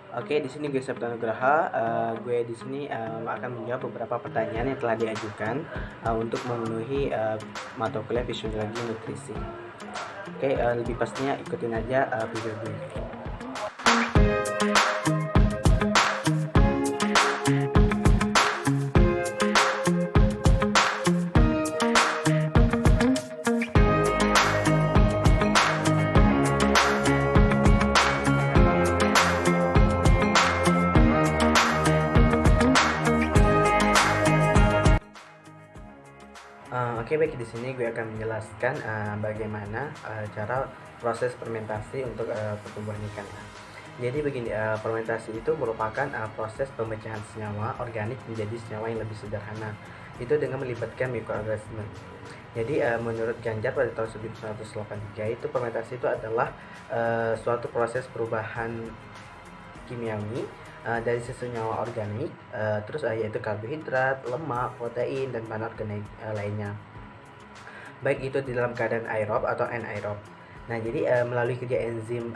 Oke, di sini gue Septa Nugraha. Gue di sini akan menjawab beberapa pertanyaan yang telah diajukan untuk memenuhi mata kuliah Fisiologi Nutrisi. Oke, lebih pastinya ikutin aja video gue. Oke, baik, di sini gue akan menjelaskan bagaimana cara proses fermentasi untuk pertumbuhan ikan. Jadi begini, fermentasi itu merupakan proses pemecahan senyawa organik menjadi senyawa yang lebih sederhana. Itu dengan melibatkan mikroorganisme. Jadi menurut Ganjar pada tahun 1983 itu fermentasi itu adalah suatu proses perubahan kimiawi dari senyawa organik, terus yaitu karbohidrat, lemak, protein, dan bahan organik lainnya, baik itu di dalam keadaan aerob atau anaerob. Nah, jadi melalui kerja enzim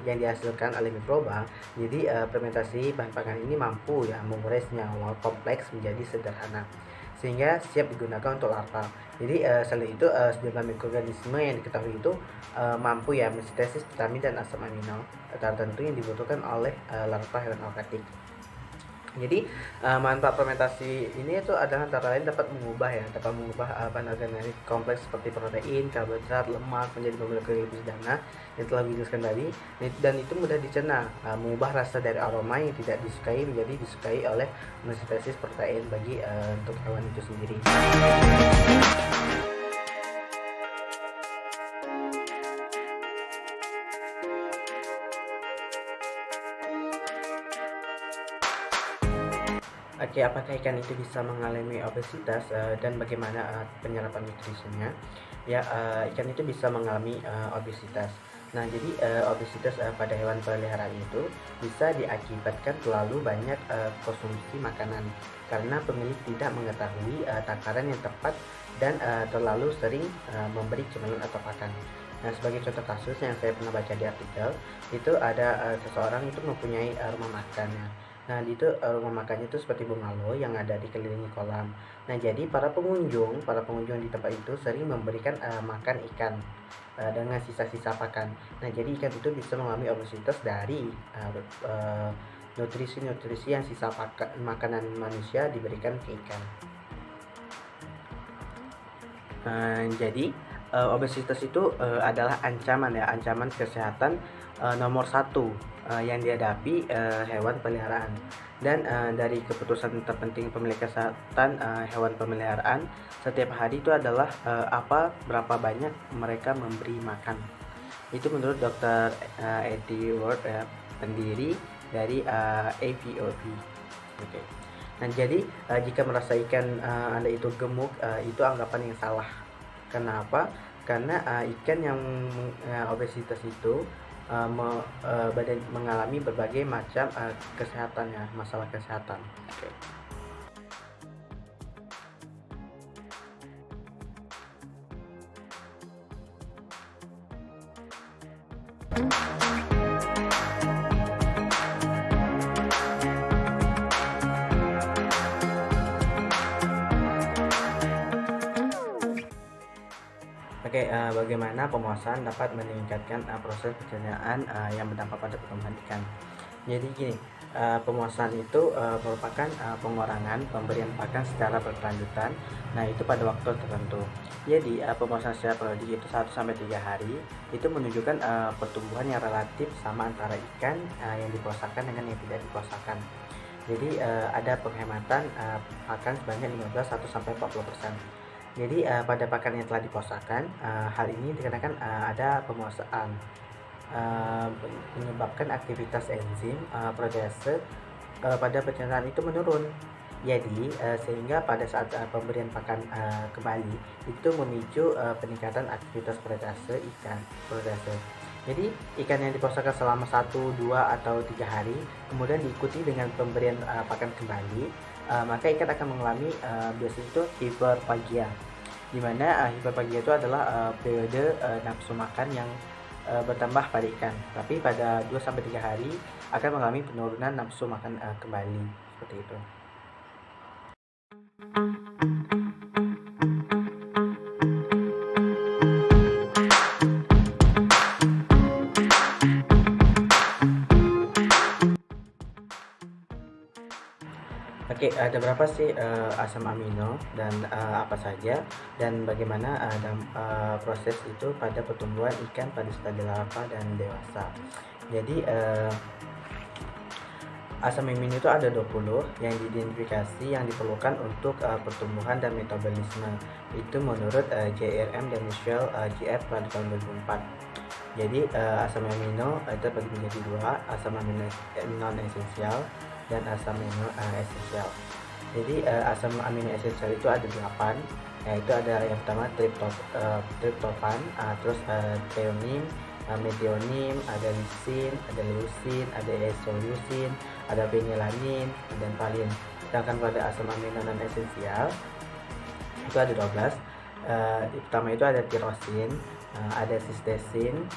yang dihasilkan oleh mikroba, jadi fermentasi bahan pangan ini mampu ya mengurai senyawa kompleks menjadi sederhana sehingga siap digunakan untuk larva. Jadi selain itu sejumlah mikroorganisme yang diketahui itu mampu ya mensintesis vitamin dan asam amino tertentu yang dibutuhkan oleh larva hewan aquatik. Jadi manfaat fermentasi ini itu adalah antara lain dapat mengubah bahan organik kompleks seperti protein, karbohidrat, lemak menjadi molekul lebih sederhana yang telah dijelaskan tadi, dan itu mudah dicerna, mengubah rasa dari aroma yang tidak disukai menjadi disukai oleh sintesis protein bagi untuk hewan itu sendiri. Oke, apakah ikan itu bisa mengalami obesitas dan bagaimana penyerapan nutrisinya? Ya, ikan itu bisa mengalami obesitas. Nah, jadi obesitas pada hewan peliharaan itu bisa diakibatkan terlalu banyak konsumsi makanan karena pemilik tidak mengetahui takaran yang tepat dan terlalu sering memberi cemilan atau pakan. Nah, sebagai contoh kasus yang saya pernah baca di artikel, itu ada seseorang itu mempunyai rumah makan ya. Nah, di itu rumah makannya itu seperti bungalow yang ada dikelilingi kolam. Nah, jadi para pengunjung di tempat itu sering memberikan makan ikan dengan sisa-sisa pakan. Nah, jadi ikan itu bisa mengalami obesitas dari nutrisi-nutrisi yang sisa makanan manusia diberikan ke ikan. Jadi obesitas itu adalah ancaman kesehatan nomor satu yang dihadapi hewan peliharaan. Dan dari keputusan terpenting pemilik kesehatan hewan peliharaan setiap hari itu adalah berapa banyak mereka memberi makan. Itu menurut Dr. Eddie Ward, pendiri dari AVOP. Oke. Nah, jadi jika merasa ikan Anda itu gemuk, itu anggapan yang salah. Kenapa? Karena ikan yang obesitas itu mengalami berbagai macam masalah kesehatan. Okay. Oke, bagaimana pemuasan dapat meningkatkan proses pencernaan yang berdampak pada pertumbuhan ikan. Jadi gini, pemuasan itu merupakan pengurangan pemberian pakan secara berkelanjutan. Nah, itu pada waktu tertentu. Jadi pemuasan secara periodik itu 1-3 hari itu menunjukkan pertumbuhan yang relatif sama antara ikan yang dipuasakan dengan yang tidak dipuasakan. Jadi ada penghematan pakan sebanyak 15-40%. Jadi pada pakan yang telah dipuasakan, hal ini dikarenakan ada pemuasaan menyebabkan aktivitas enzim protase pada pencernaan itu menurun. Jadi sehingga pada saat pemberian pakan kembali itu memicu peningkatan aktivitas protase ikan. Jadi ikan yang dipuasakan selama 1, 2, atau 3 hari kemudian diikuti dengan pemberian pakan kembali, maka ikan akan mengalami biasanya itu hiperfagia, di mana hiperfagia itu adalah periode nafsu makan yang bertambah pada ikan, tapi pada 2-3 hari akan mengalami penurunan nafsu makan kembali, seperti itu. Oke, ada berapa sih asam amino dan apa saja dan bagaimana proses itu pada pertumbuhan ikan pada stadium larva dan dewasa. Jadi asam amino itu ada 20 yang diidentifikasi yang diperlukan untuk pertumbuhan dan metabolisme. Itu menurut JRM dan Michelle GF pada tahun 2004. Jadi asam amino itu terbagi menjadi dua, asam amino non esensial dan asam amino esensial. Jadi asam amino esensial itu ada 8, yaitu ada yang pertama triptofan, terus threonine, methionine, ada lisin, ada leucin, ada isoleucin, ada phenylalanine, dan valin. Sedangkan pada asam amino non esensial itu ada 12. Pertama itu ada tirosin, ada cysteine,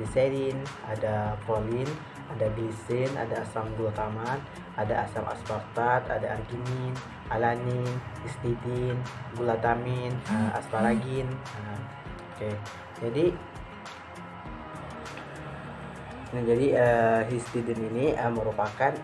diserin, ada prolin, ada glisin, ada asam glutamat, ada asam aspartat, ada arginin, alanin, histidin, glutamin, asparagin. Oke. Jadi histidin ini merupakan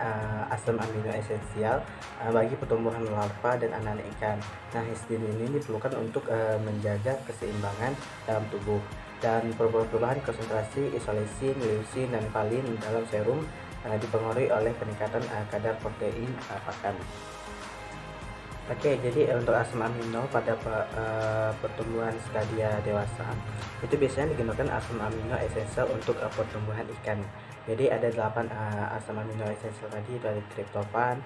asam amino esensial bagi pertumbuhan larva dan anak-anak ikan. Nah, histidin ini diperlukan untuk menjaga keseimbangan dalam tubuh dan perubahan konsentrasi isoleucin, leucin, dan valin dalam serum dipengaruhi oleh peningkatan kadar protein pakan. Oke, jadi untuk asam amino pada pertumbuhan stadia dewasa itu biasanya digunakan asam amino esensial untuk pertumbuhan ikan. Jadi ada 8 asam amino esensial tadi, itu ada triptofan,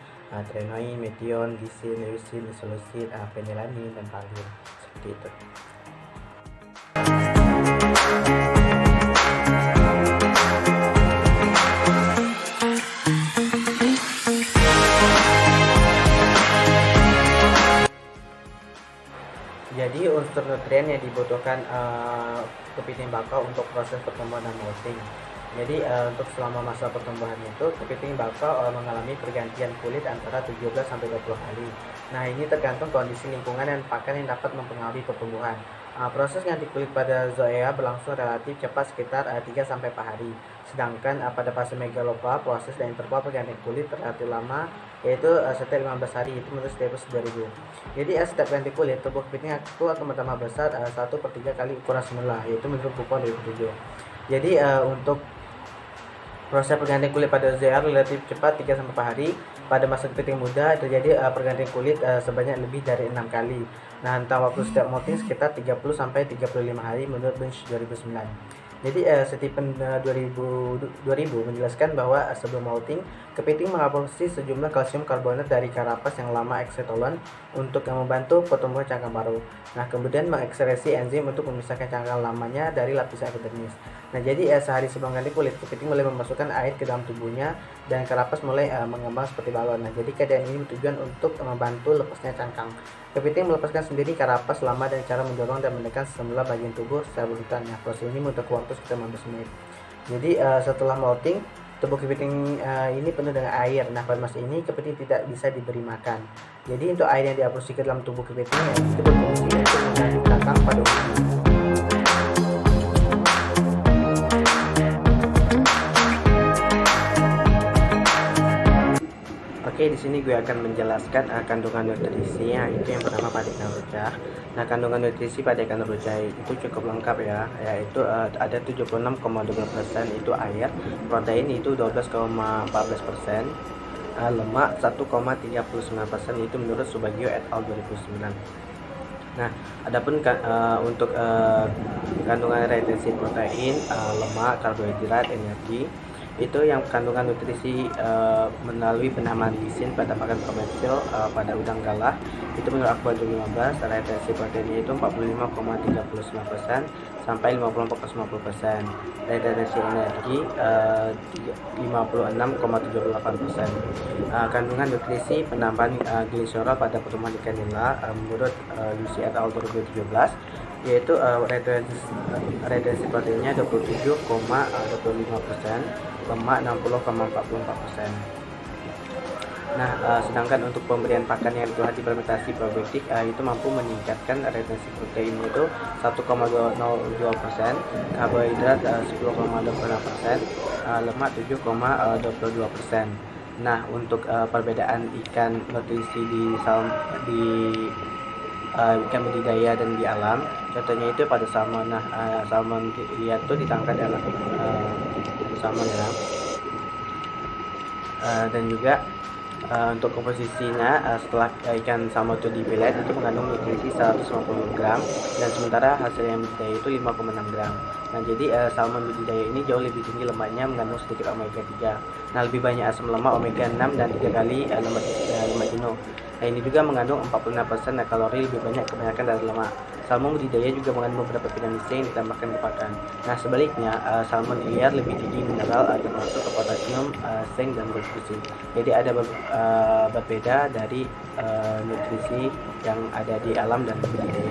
threonine, methionine, lisin, leucin, isoleucin, phenylalanine, dan valin, seperti itu. Jadi unsur nutrien yang dibutuhkan kepiting bakau untuk proses pertumbuhan dan molting. Jadi untuk selama masa pertumbuhan itu kepiting bakau mengalami pergantian kulit antara 17 sampai 20 kali. Nah, ini tergantung kondisi lingkungan dan pakan yang dapat mempengaruhi pertumbuhan. Proses ganti kulit pada zoea berlangsung relatif cepat, sekitar 3 sampai 4 hari. Sedangkan pada fase megalopa proses dan interval pergantian kulit relatif lama, yaitu setiap 15 hari, itu menurut Stevens 2000. Jadi setiap ganti kulit tubuh kepiting itu akan bertambah besar 1/3 kali ukuran semula, yaitu menurut Buffon 2007. Jadi untuk proses pergantian kulit pada zoea relatif cepat, 3 sampai 4 hari. Pada masa kepiting muda terjadi pergantian kulit sebanyak lebih dari 6 kali. Nah, rentang waktu setiap molting sekitar 30 sampai 35 hari menurut Bunch 2009. Jadi Stephen 2000 menjelaskan bahwa sebelum molting, kepiting mengapresiasi sejumlah kalsium karbonat dari karapas yang lama eksetolon untuk membantu pertumbuhan cangkang baru. Nah, kemudian mengekskresi enzim untuk memisahkan cangkang lamanya dari lapisan epidermis. Nah, jadi sehari sebelum ganti kulit, kepiting mulai memasukkan air ke dalam tubuhnya dan karapas mulai mengembang seperti balon. Nah, jadi keadaan ini bertujuan untuk membantu lepasnya cangkang. Kepiting melepaskan sendiri karapas lama dan cara mendorong dan menekan semula bagian tubuh secara berurutan. Nah, proses ini membutuhkan waktu sekitar 15 menit. Jadi setelah molting, tubuh kepiting ini penuh dengan air. Nah, pada masa ini kepiting tidak bisa diberi makan. Jadi untuk air yang diabsorpsi ke dalam tubuh kepiting itu berfungsi untuk mengandung cangkang pada umumnya. Oke, di sini gue akan menjelaskan kandungan nutrisi. Itu yang pertama pada ikan rujak. Nah, kandungan nutrisi pada ikan rujak itu cukup lengkap ya, yaitu ada 76,2% itu air, protein itu 12,14%, lemak 1,39% itu menurut Subagio et al 2009. Nah, adapun untuk kandungan retensi protein, lemak, karbohidrat, energi itu yang kandungan nutrisi melalui penambahan lisin pada pakan komersil pada udang galah itu menurut Akbar 2015 retensi proteinnya itu 45,39% sampai 54,90%. Retensi energi 56,78%. Kandungan nutrisi penambahan gliserol pada pertumbuhan ikan nila menurut Lucy et al 2017 yaitu retensi proteinnya 27,25%, lemak 60,44%. Nah, sedangkan untuk pemberian pakan yang telah difermentasi probiotik itu mampu meningkatkan retensi protein itu 1,02%, karbohidrat 10,26%, lemak 7,22%. Nah, untuk perbedaan ikan nutrisi di ikan budidaya dan di alam, contohnya itu pada salmon. Nah, salmon liar itu ditangkap dalam salmon ya. Dan juga untuk komposisinya setelah ikan salmon itu dipelet itu mengandung nutrisi 150 gram, dan sementara hasil yang budidaya itu 5,6 gram. Nah, jadi salmon budidaya ini jauh lebih tinggi lemaknya, mengandung sedikit omega 3. Nah, lebih banyak asam lemak omega 6 dan 3 kali lemak jenuh. Nah, ini juga mengandung 46% kalori lebih banyak kebanyakan dari lemak. Salmon budidaya juga mengandung beberapa vitamin C yang ditambahkan ke pakan. Nah, sebaliknya salmon liar lebih tinggi mineral termasuk potasium, zinc dan besi. Jadi ada berbeda dari nutrisi yang ada di alam dan budidaya.